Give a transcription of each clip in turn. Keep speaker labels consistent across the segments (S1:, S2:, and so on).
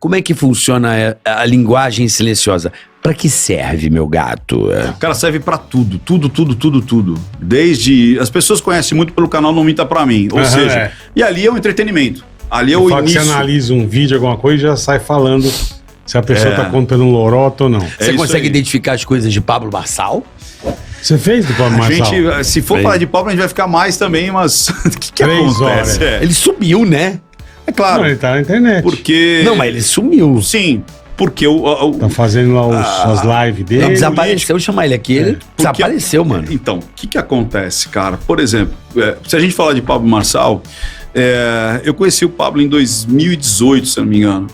S1: Como é que funciona a linguagem silenciosa? Pra que serve, meu gato?
S2: O cara serve pra tudo. Desde... As pessoas conhecem muito pelo canal Não Minta Pra Mim. Ou seja, e ali é um entretenimento. Ali é o início.
S3: Você analisa um vídeo, alguma coisa, e já sai falando se a pessoa tá contando um lorota ou não.
S1: Você consegue identificar as coisas de Pablo Marçal?
S3: Você fez do Pablo Marçal?
S2: Gente, se for falar de Pablo, a gente vai ficar mais também, mas... O que acontece?
S1: Ele sumiu, né?
S2: É claro.
S3: Não, ele tá na internet.
S2: Porque...
S1: Não, mas ele sumiu.
S2: Sim, porque
S3: tá fazendo lá as lives dele.
S1: Ele desapareceu, chamar ele aqui, ele desapareceu, mano.
S2: Então, o que acontece, cara? Por exemplo, se a gente falar de Pablo Marçal, eu conheci o Pablo em 2018, se eu não me engano.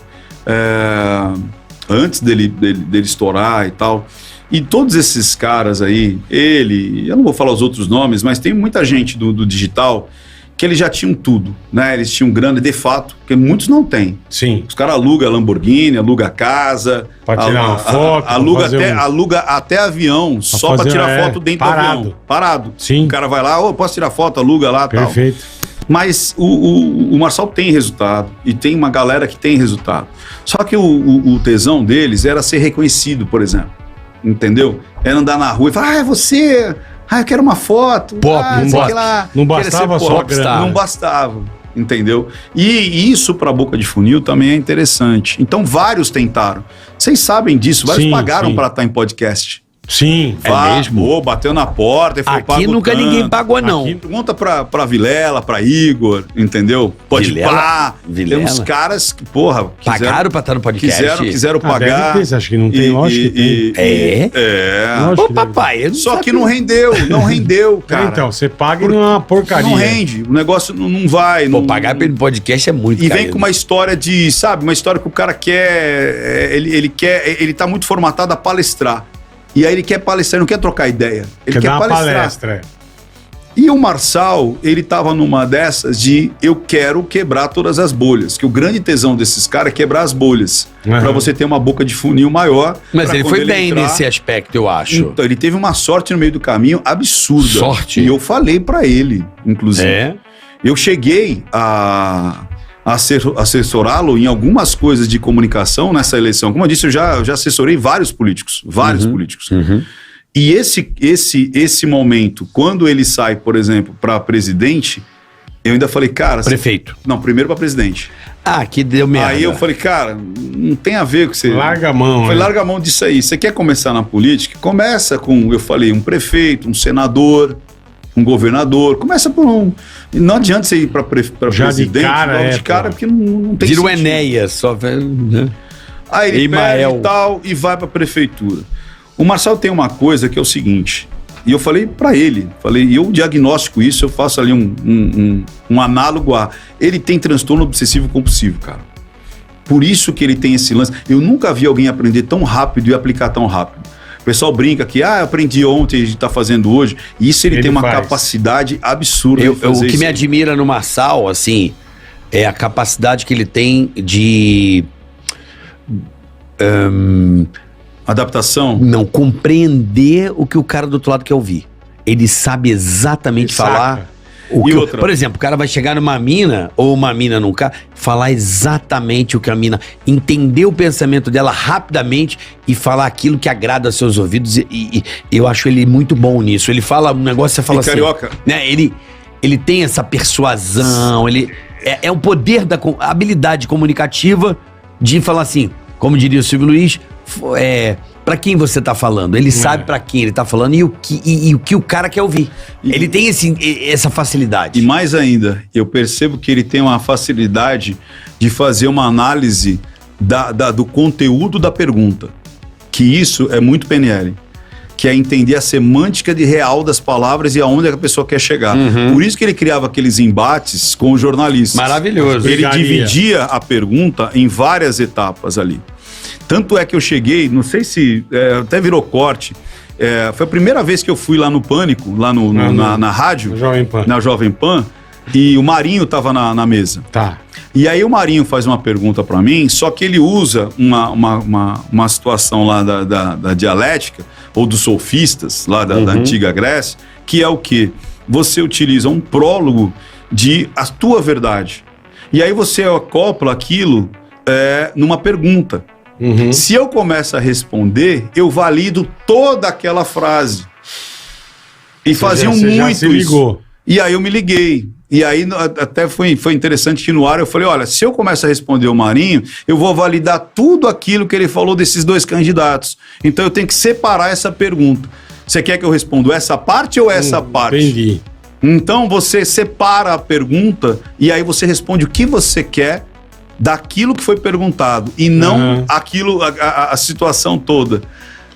S2: Antes dele estourar e tal. E todos esses caras aí, eu não vou falar os outros nomes, mas tem muita gente do digital que eles já tinham tudo, né? Eles tinham grana, de fato, porque muitos não têm.
S3: Sim.
S2: Os caras alugam Lamborghini, alugam casa,
S3: pra tirar uma foto,
S2: aluga até avião, só pra tirar foto dentro do avião. Parado.
S3: Sim.
S2: O cara vai lá, posso tirar foto, aluga lá,
S3: perfeito.
S2: Tal. Mas o Marçal tem resultado, e tem uma galera que tem resultado. Só que o tesão deles era ser reconhecido, por exemplo. Entendeu? Era andar na rua e falar, é você... eu quero uma foto.
S3: Não bastava só a grana.
S2: Não bastava, entendeu? E isso para boca de funil também é interessante. Então vários tentaram. Vocês sabem disso, vários pagaram para estar em podcast.
S3: Sim,
S1: é mesmo.
S2: Bateu na porta e falou,
S1: aqui nunca ninguém pagou, não.
S2: Aqui, pergunta pra Vilela, pra Igor, entendeu? Pode pá. Tem uns caras que, porra...
S1: Pagaram pra estar no podcast?
S2: Quiseram pagar.
S3: Deve ter, acho que não tem, lógico que tem.
S1: Ô, papai,
S2: só que não rendeu, cara.
S3: Então, você paga e não é uma porcaria.
S2: Não rende, o negócio não vai.
S1: Pô, pagar pelo podcast é muito caro.
S2: E vem com uma história de, sabe, uma história que o cara quer, ele tá muito formatado a palestrar. E aí ele quer palestrar, ele não quer trocar ideia. Ele quer
S3: dar uma
S2: palestrar.
S3: palestra.
S2: E o Marçal, ele tava numa dessas de eu quero quebrar todas as bolhas. Que o grande tesão desses caras é quebrar as bolhas. Pra você ter uma boca de funil maior.
S1: Mas ele foi bem nesse aspecto, eu acho.
S2: Então, ele teve uma sorte no meio do caminho absurda.
S1: Sorte?
S2: E eu falei pra ele, inclusive. Eu cheguei a assessorá-lo em algumas coisas de comunicação nessa eleição. Como eu disse, eu já assessorei vários políticos. E esse momento, quando ele sai, por exemplo, para presidente, eu ainda falei, cara...
S1: Prefeito.
S2: Não, primeiro para presidente.
S1: Que deu merda.
S2: Aí eu falei, cara, não tem a ver com você...
S3: Larga a mão.
S2: Falei, larga a mão disso aí. Você quer começar na política? Começa com, eu falei, um prefeito, um senador, um governador. Começa por um... Não adianta você ir para presidente de cara, porque não tem
S1: sentido. Vira o
S2: Enéas
S1: só... Né?
S2: Aí ele pega e tal, e vai para a prefeitura. O Marçal tem uma coisa que é o seguinte, e eu falei para ele, e eu diagnostico isso, eu faço ali um análogo a... Ele tem transtorno obsessivo compulsivo, cara. Por isso que ele tem esse lance. Eu nunca vi alguém aprender tão rápido e aplicar tão rápido. O pessoal brinca que, eu aprendi ontem, a gente tá fazendo hoje. E isso ele tem uma capacidade absurda de fazer.
S1: O que me admira no Marçal, assim, é a capacidade que ele tem de...
S2: adaptação?
S1: Não, compreender o que o cara do outro lado quer ouvir. Ele sabe exatamente falar... Por exemplo, o cara vai chegar numa mina, ou uma mina num cara, falar exatamente o que a mina... Entender o pensamento dela rapidamente e falar aquilo que agrada aos seus ouvidos. E eu acho ele muito bom nisso. Ele fala um negócio, você fala assim...
S2: Carioca.
S1: Né, ele tem essa persuasão, é o poder da habilidade comunicativa de falar assim, como diria o Silvio Luiz, pra quem você tá falando. Ele sabe pra quem ele tá falando e o que o cara quer ouvir. Ele tem essa facilidade.
S2: E mais ainda, eu percebo que ele tem uma facilidade de fazer uma análise do conteúdo da pergunta. Que isso é muito PNL. Que é entender a semântica de real das palavras e aonde a pessoa quer chegar. Por isso que ele criava aqueles embates com os jornalistas.
S1: Maravilhoso.
S2: Ele dividia a pergunta em várias etapas ali. Tanto é que eu cheguei, não sei se até virou corte, foi a primeira vez que eu fui lá no Pânico, lá na rádio, na Jovem Pan, e o Marinho tava na mesa.
S3: Tá.
S2: E aí o Marinho faz uma pergunta para mim, só que ele usa uma situação lá da dialética, ou dos sofistas, lá da antiga Grécia, que é o quê? Você utiliza um prólogo de a tua verdade. E aí você acopla aquilo numa pergunta. Se eu começo a responder, eu valido toda aquela frase. E faziam muito isso. E aí eu me liguei. E aí até foi interessante que no ar eu falei, olha, se eu começo a responder o Marinho, eu vou validar tudo aquilo que ele falou desses dois candidatos. Então eu tenho que separar essa pergunta. Você quer que eu responda essa parte ou essa parte?
S3: Entendi.
S2: Então você separa a pergunta e aí você responde o que você quer daquilo que foi perguntado e não aquilo, a situação toda.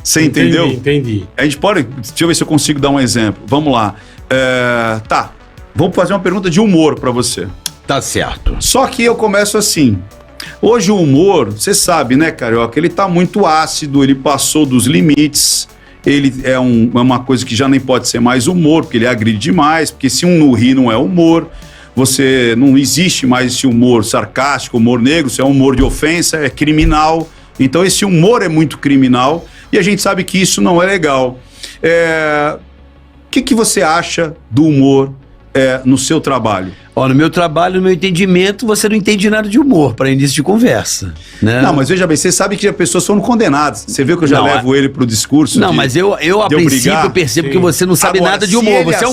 S2: Você entendeu?
S3: Entendi.
S2: A gente pode... Deixa eu ver se eu consigo dar um exemplo. Vamos lá. Tá. Vou fazer uma pergunta de humor pra você.
S1: Tá certo.
S2: Só que eu começo assim. Hoje o humor, você sabe, né, Carioca? Ele tá muito ácido, ele passou dos limites. Ele é uma coisa que já nem pode ser mais humor, porque ele agride demais. Porque se um não ri, não é humor. Você não existe mais esse humor sarcástico, humor negro. Se é um humor de ofensa, é criminal. Então esse humor é muito criminal. E a gente sabe que isso não é legal. O que você acha do humor no seu trabalho?
S1: No meu trabalho, no meu entendimento, você não entende nada de humor para início de conversa, né?
S2: Não, mas veja bem, você sabe que as pessoas foram condenadas. Você viu que eu já levo ele pro discurso?
S1: Não, mas eu a princípio percebo que você não sabe nada de humor. Você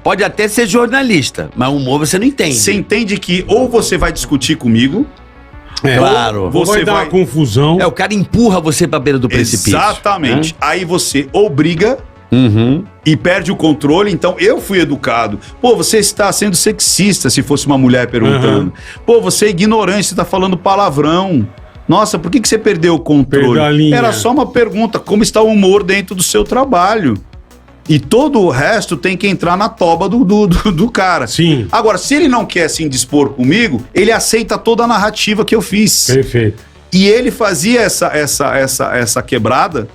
S1: pode até ser jornalista, mas humor você não entende.
S2: Você entende que ou você vai discutir comigo...
S1: Claro.
S3: Você vai dar uma confusão.
S1: O cara empurra você pra beira do precipício.
S2: Exatamente. Aí você obriga... e perde o controle. Então eu fui educado. Pô, você está sendo sexista, se fosse uma mulher perguntando. Pô, você é ignorante, você está falando palavrão. Nossa, por que você perdeu o controle? Era só uma pergunta, como está o humor dentro do seu trabalho? E todo o resto tem que entrar na toba do cara.
S3: Sim.
S2: Agora, se ele não quer se indispor comigo, ele aceita toda a narrativa que eu fiz.
S3: Perfeito.
S2: E ele fazia essa quebrada,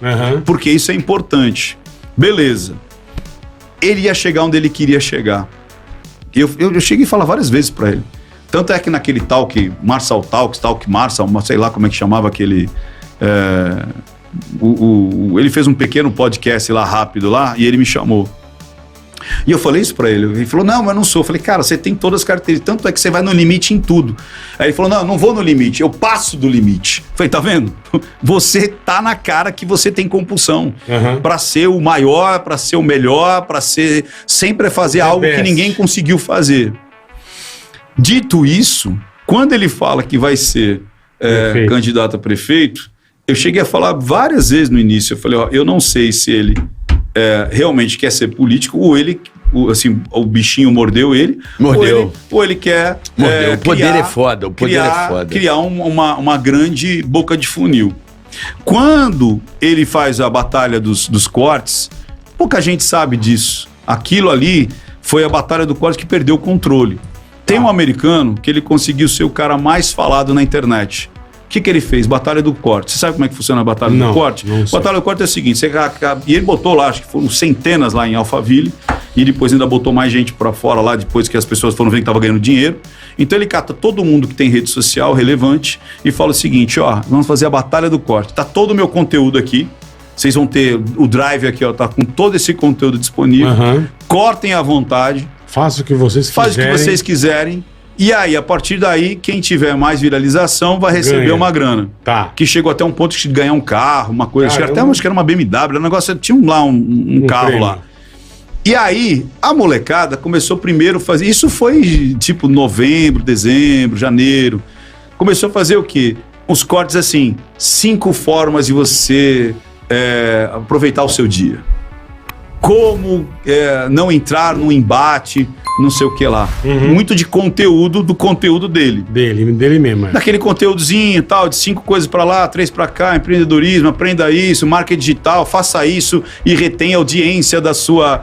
S2: porque isso é importante. Beleza. Ele ia chegar onde ele queria chegar. Eu cheguei a falar várias vezes pra ele. Tanto é que naquele Talk Marçal, sei lá como é que chamava aquele... ele fez um pequeno podcast lá, rápido lá, e ele me chamou. E eu falei isso pra ele. Ele falou, não, mas eu não sou. Eu falei, cara, você tem todas as características, tanto é que você vai no limite em tudo. Aí ele falou, não, eu não vou no limite, eu passo do limite. Eu falei, tá vendo? Você tá na cara que você tem compulsão. Pra ser o maior, pra ser o melhor, pra ser... Sempre fazer algo que ninguém conseguiu fazer. Dito isso, quando ele fala que vai ser candidato a prefeito, eu cheguei a falar várias vezes no início. Eu falei, eu não sei se ele... realmente quer ser político, ou ele, assim, o bichinho mordeu ele, ou ele quer
S1: o poder é foda,
S2: criar uma grande boca de funil. Quando ele faz a batalha dos cortes, pouca gente sabe disso. Aquilo ali foi a batalha do corte que perdeu o controle. Tem um americano que ele conseguiu ser o cara mais falado na internet. O que ele fez? Batalha do corte. Você sabe como é que funciona a batalha do corte? Batalha do corte é o seguinte, e ele botou lá, acho que foram centenas lá em Alphaville, e depois ainda botou mais gente pra fora lá, depois que as pessoas foram ver que tava ganhando dinheiro. Então ele cata todo mundo que tem rede social relevante e fala o seguinte, vamos fazer a batalha do corte. Tá todo o meu conteúdo aqui, vocês vão ter o drive aqui, tá com todo esse conteúdo disponível. Cortem à vontade.
S3: Faça o que vocês quiserem.
S2: E aí, a partir daí, quem tiver mais viralização vai receber uma grana.
S3: Tá.
S2: Que chegou até um ponto de ganhar um carro, uma coisa. Acho que era uma BMW, um negócio, tinha lá um carro prêmio lá. E aí, a molecada começou primeiro a fazer... Isso foi tipo novembro, dezembro, janeiro. Começou a fazer o quê? Uns cortes assim, 5 formas de você aproveitar o seu dia. Como não entrar num embate... não sei o que lá. Muito de conteúdo do conteúdo dele.
S3: Dele mesmo.
S2: Daquele conteúdozinho e tal, de 5 coisas pra lá, 3 pra cá, empreendedorismo, aprenda isso, marketing digital, faça isso e retenha a audiência da sua,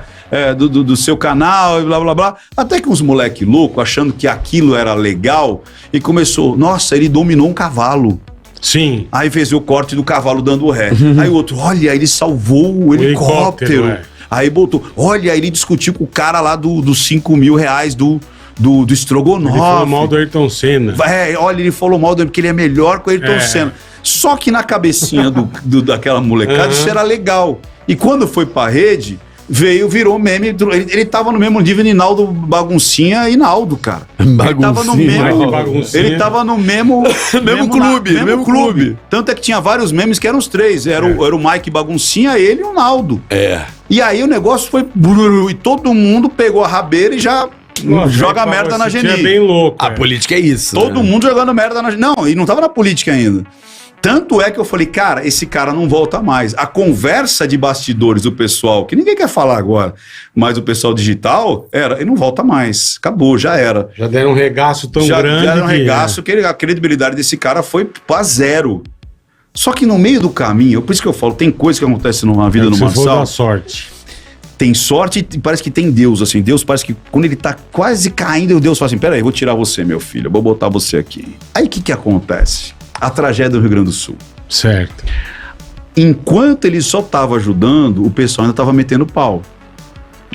S2: do seu canal e blá, blá, blá. Até que uns moleque louco, achando que aquilo era legal, e começou, nossa, ele dominou um cavalo.
S3: Sim.
S2: Aí fez o corte do cavalo dando ré. Aí o outro, olha, ele salvou o helicóptero. Aí botou, olha, ele discutiu com o cara lá dos 5 mil reais do estrogonofe. Ele
S3: falou mal do Ayrton Senna.
S2: Olha, ele falou mal dele, porque ele é melhor que o Ayrton Senna. Só que na cabecinha daquela molecada, isso era legal. E quando foi pra rede, virou meme. Ele tava no mesmo nível de Naldo Baguncinha e Naldo, cara. Ele tava no mesmo clube. Tanto é que tinha vários memes que eram os três. Era o Mike Baguncinha, ele e o Naldo. E aí o negócio foi... E todo mundo pegou a rabeira e já... joga merda na Geni.
S3: É bem louco.
S1: A política é isso.
S2: Todo mundo jogando merda na Geni. Não, e não tava na política ainda. Tanto é que eu falei, cara, esse cara não volta mais. A conversa de bastidores do pessoal, que ninguém quer falar agora, mas o pessoal digital, ele não volta mais. Acabou, já era.
S3: Já deram um regaço tão grande. Já deram
S2: um regaço que a credibilidade desse cara foi pra zero. Só que no meio do caminho, por isso que eu falo, tem coisa que acontece na vida do Marçal.
S3: Você for dar sorte.
S2: Tem sorte e parece que tem Deus, assim. Deus parece que quando ele tá quase caindo, Deus fala assim, peraí, eu vou tirar você, meu filho, eu vou botar você aqui. Aí o que acontece? A tragédia do Rio Grande do Sul.
S3: Certo.
S2: Enquanto ele só tava ajudando, o pessoal ainda tava metendo pau.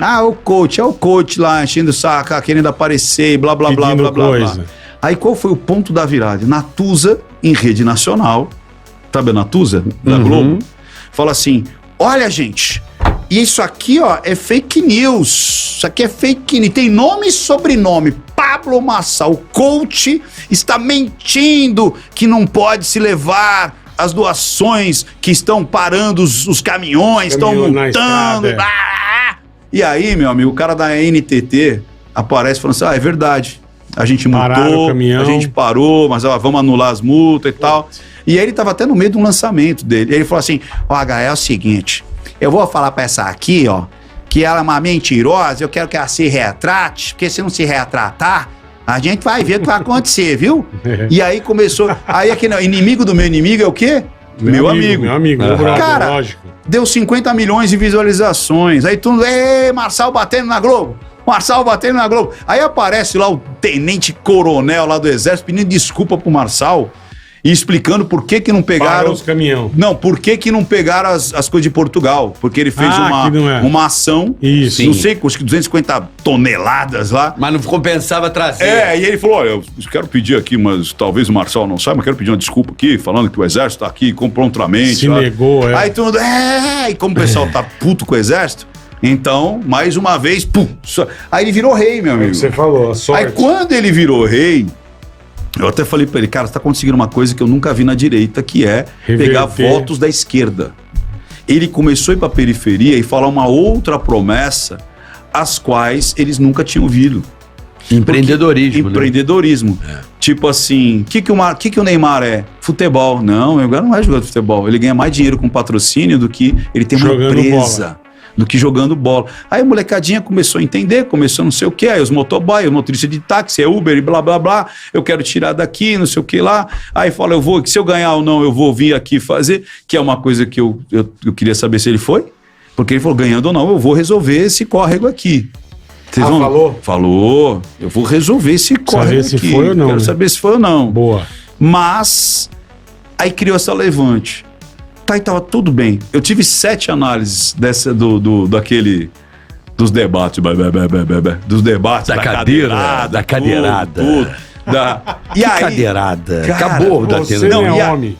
S2: Ah, o coach lá, enchendo o saco, querendo aparecer, blá, blá, blá, blá, blá, blá. Aí qual foi o ponto da virada? Natuza, em rede nacional, sabe a Natuza, da Globo? Fala assim, olha, gente... Isso aqui, ó, é fake news. Isso aqui é fake news. Tem nome e sobrenome. Pablo Marçal, o coach, está mentindo que não pode se levar as doações que estão parando os caminhões, estão multando. E aí, meu amigo, o cara da NTT aparece falando assim, é verdade. A gente multou, a gente parou, mas vamos anular as multas e tal. E aí ele estava até no meio de um lançamento dele. E ele falou assim, é o seguinte... Eu vou falar pra essa aqui, ó, que ela é uma mentirosa, eu quero que ela se retrate, porque se não se retratar, a gente vai ver o que vai acontecer, viu? E aí começou... Aí aqui, inimigo do meu inimigo é o quê? Meu amigo.
S3: Meu amigo,
S2: cara, lógico. Deu 50 milhões de visualizações. Aí tudo, Marçal batendo na Globo. Marçal batendo na Globo. Aí aparece lá o tenente-coronel lá do Exército pedindo desculpa pro Marçal. E explicando por que não pegaram...
S3: os caminhão.
S2: Não, por que não pegaram as coisas de Portugal. Porque ele fez uma ação,
S3: isso,
S2: não sei, acho que 250 toneladas lá.
S1: Mas não compensava trazer.
S2: E ele falou, olha, eu quero pedir aqui, mas talvez o Marçal não saiba, mas quero pedir uma desculpa aqui, falando que o Exército tá aqui prontamente.
S3: Se negou,
S2: Aí todo mundo, e como o pessoal tá puto com o Exército, então, mais uma vez, pum. Aí ele virou rei, meu amigo.
S3: Você falou, a sorte.
S2: Aí quando ele virou rei... Eu até falei pra ele, cara, você tá conseguindo uma coisa que eu nunca vi na direita, que é pegar votos da esquerda. Ele começou a ir pra periferia e falar uma outra promessa, as quais eles nunca tinham ouvido. Empreendedorismo.
S1: Né?
S2: Tipo assim, o que o Neymar é? Futebol. Não, o Neymar não é jogador de futebol. Ele ganha mais dinheiro com patrocínio do que ele tem uma empresa. Do que jogando bola. Aí a molecadinha começou a entender, começou não sei o que, aí os motoboy, o motorista de táxi, é Uber e blá, blá, blá, eu quero tirar daqui, não sei o que lá. Aí fala, se eu ganhar ou não, eu vou vir aqui fazer, que é uma coisa que eu queria saber se ele foi, porque ele falou, ganhando ou não, eu vou resolver esse córrego aqui.
S3: Falou?
S2: Falou, eu vou resolver esse córrego aqui.
S3: Se foi ou não.
S2: Quero saber se foi ou não.
S3: Boa.
S2: Mas, aí criou essa levante. Tá, e tava tudo bem. Eu tive 7 análises dos debates, dos debates
S1: da cadeirada, da cadeirada.
S2: E aí,
S1: cadeirada.
S2: Cara,
S1: acabou da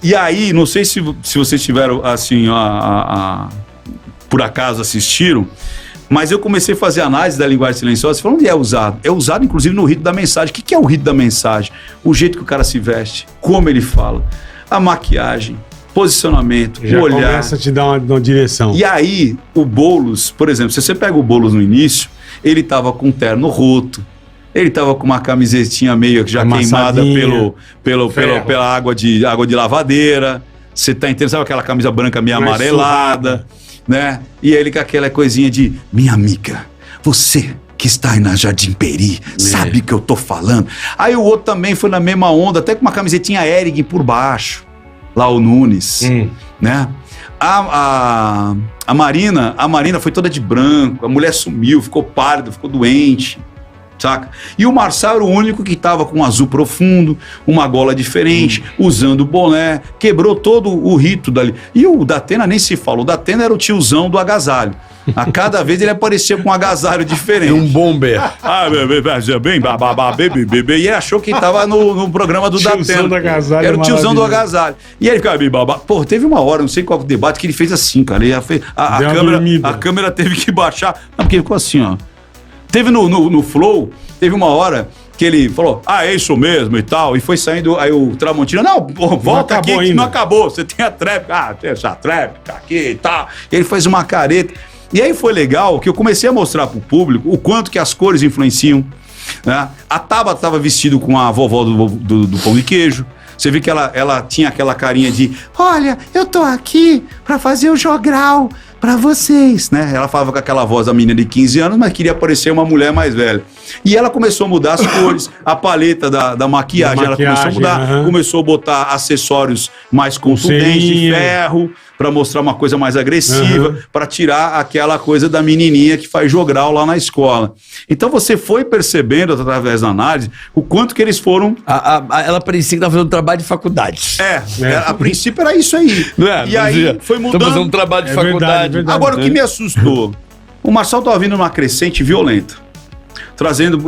S2: E aí, não sei se vocês tiveram assim, por acaso assistiram, mas eu comecei a fazer análise da linguagem silenciosa, falando onde é usado. É usado, inclusive, no rito da mensagem. O que é o rito da mensagem? O jeito que o cara se veste, como ele fala, a maquiagem, posicionamento,
S3: já
S2: o olhar.
S3: Começa a te dar uma direção.
S2: E aí, o Boulos, por exemplo, se você pega o Boulos no início, ele tava com um terno roto, ele tava com uma camisetinha meio já queimada pela água de lavadeira. Você tá entendendo? Sabe aquela camisa branca meio amarelada, né? E ele com aquela coisinha de, minha amiga, você que está aí na Jardim Peri, sabe o que eu tô falando? Aí o outro também foi na mesma onda, até com uma camisetinha Hering por baixo. Lá o Nunes, né? A Marina foi toda de branco, a mulher sumiu, ficou pálida, ficou doente, saca? E o Marçal era o único que tava com um azul profundo, uma gola diferente, usando boné, quebrou todo o rito dali. E o Datena nem se fala, o Datena era o tiozão do agasalho. A cada vez ele aparecia com um agasalho diferente.
S1: Um bomber.
S2: Bem, bebê. E ele achou que tava no programa do Datena. Era o tiozão do agasalho. E ele ficava babá. Pô, teve uma hora, não sei qual debate, que ele fez assim, cara. A câmera teve que baixar. Não, porque ele ficou assim, ó. Teve no Flow, teve uma hora que ele falou, é isso mesmo e tal, e foi saindo, aí o Tramontina, volta aqui que não acabou, você tem a tréplica, tem essa tréplica aqui e tal. E ele faz uma careta. E aí foi legal que eu comecei a mostrar pro público o quanto que as cores influenciam, né? A Tabata estava vestida com a vovó do pão de queijo. Você vê que ela tinha aquela carinha de, olha, eu tô aqui pra fazer o jogral pra vocês, né? Ela falava com aquela voz da menina de 15 anos, mas queria parecer uma mulher mais velha. E ela começou a mudar as cores, a paleta da maquiagem, ela começou a mudar, começou a botar acessórios mais contundentes, de ferro, pra mostrar uma coisa mais agressiva, pra tirar aquela coisa da menininha que faz jogral lá na escola. Então você foi percebendo, através da análise, o quanto que eles foram...
S1: Ela parecia que estava fazendo trabalho de faculdade.
S2: A princípio era isso aí. E aí foi mudando.
S1: Estamos fazendo trabalho de faculdade.
S2: Verdade. Agora, o que me assustou, o Marçal estava vindo numa crescente violenta,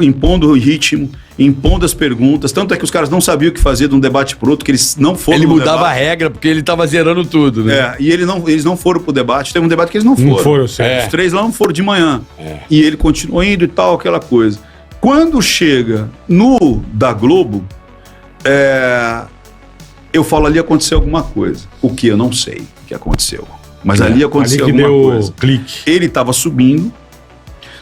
S2: impondo o ritmo, impondo as perguntas, tanto é que os caras não sabiam o que fazer de um debate pro outro, que eles não foram.
S1: Ele mudava a regra, porque ele estava zerando tudo, né?
S2: E eles não foram pro debate, teve um debate que eles não foram.
S3: Não foram, certo.
S2: Os três lá não foram de manhã. E ele continuou indo e tal, aquela coisa. Quando chega no da Globo, eu falo, ali aconteceu alguma coisa. O que eu não sei o que aconteceu. Mas ali aconteceu alguma coisa.
S3: Clique.
S2: Ele estava subindo.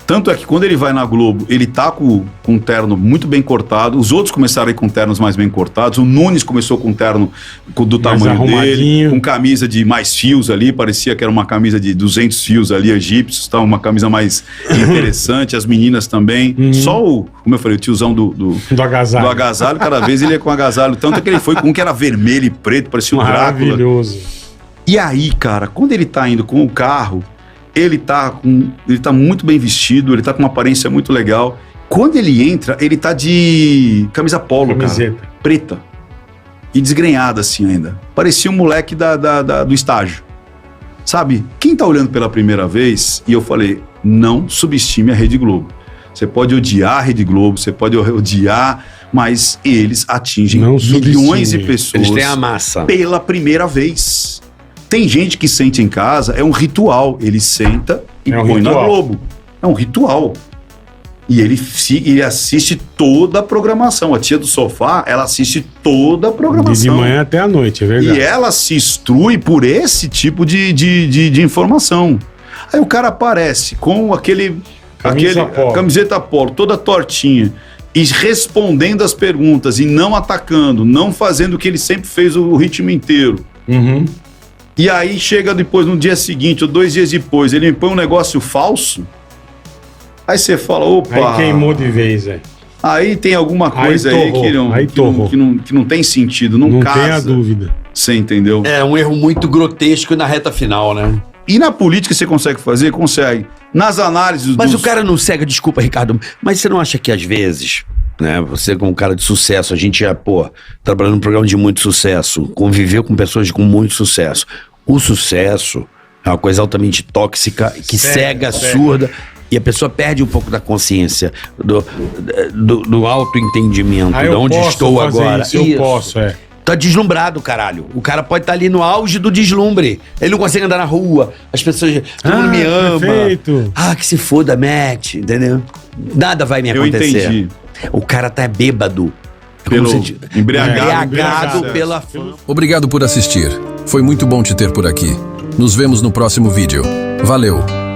S2: Tanto é que quando ele vai na Globo, ele tá com um terno muito bem cortado. Os outros começaram a ir com ternos mais bem cortados. O Nunes começou com um terno do tamanho dele, com camisa de mais fios ali. Parecia que era uma camisa de 200 fios ali, egípcios, tá? Uma camisa mais interessante. As meninas também. Só como eu falei, o tiozão do agasalho. Do agasalho, cada vez ele ia com agasalho. Tanto é que ele foi com um que era vermelho e preto, parecia um Drácula.
S3: Maravilhoso.
S2: E aí, cara, quando ele tá indo com o carro, ele tá muito bem vestido, ele tá com uma aparência muito legal. Quando ele entra, ele tá de camisa polo, cara, preta. E desgrenhada assim ainda. Parecia um moleque do estágio. Sabe? Quem tá olhando pela primeira vez, e eu falei, não subestime a Rede Globo. Você pode odiar a Rede Globo, você pode odiar, mas eles atingem milhões de pessoas.
S1: Eles têm a massa.
S2: Pela primeira vez. Tem gente que sente em casa, é um ritual. Ele senta e põe na Globo. É um ritual. E ele assiste toda a programação. A tia do sofá, ela assiste toda a programação.
S3: De manhã até a noite, é verdade.
S2: E ela se instrui por esse tipo de informação. Aí o cara aparece com camiseta polo, toda tortinha, e respondendo as perguntas, e não atacando, não fazendo o que ele sempre fez o ritmo inteiro. E aí chega depois, no dia seguinte, ou 2 dias depois, ele põe um negócio falso. Aí você fala, opa...
S3: Aí queimou de vez,
S2: Aí tem alguma coisa aí que não tem sentido, não casa.
S3: Não tem a dúvida.
S2: Você entendeu?
S1: É um erro muito grotesco na reta final, né?
S2: E na política você consegue fazer? Consegue. Nas análises...
S1: Mas o cara não cega, desculpa, Ricardo, mas você não acha que às vezes... Né? Você como um cara de sucesso, a gente trabalhando num programa de muito sucesso, conviveu com pessoas com muito sucesso. O sucesso é uma coisa altamente tóxica, que cega, surda, e a pessoa perde um pouco da consciência, do autoentendimento, de onde estou agora.
S3: Eu posso.
S1: Tá deslumbrado, caralho. O cara pode estar ali no auge do deslumbre. Ele não consegue andar na rua, as pessoas, todo mundo me ama.
S3: Perfeito.
S1: Que se foda, Matt, entendeu? Nada vai me acontecer.
S2: Eu entendi.
S1: O cara tá bêbado.
S2: Embriagado
S1: pela fama.
S4: Obrigado por assistir. Foi muito bom te ter por aqui. Nos vemos no próximo vídeo. Valeu!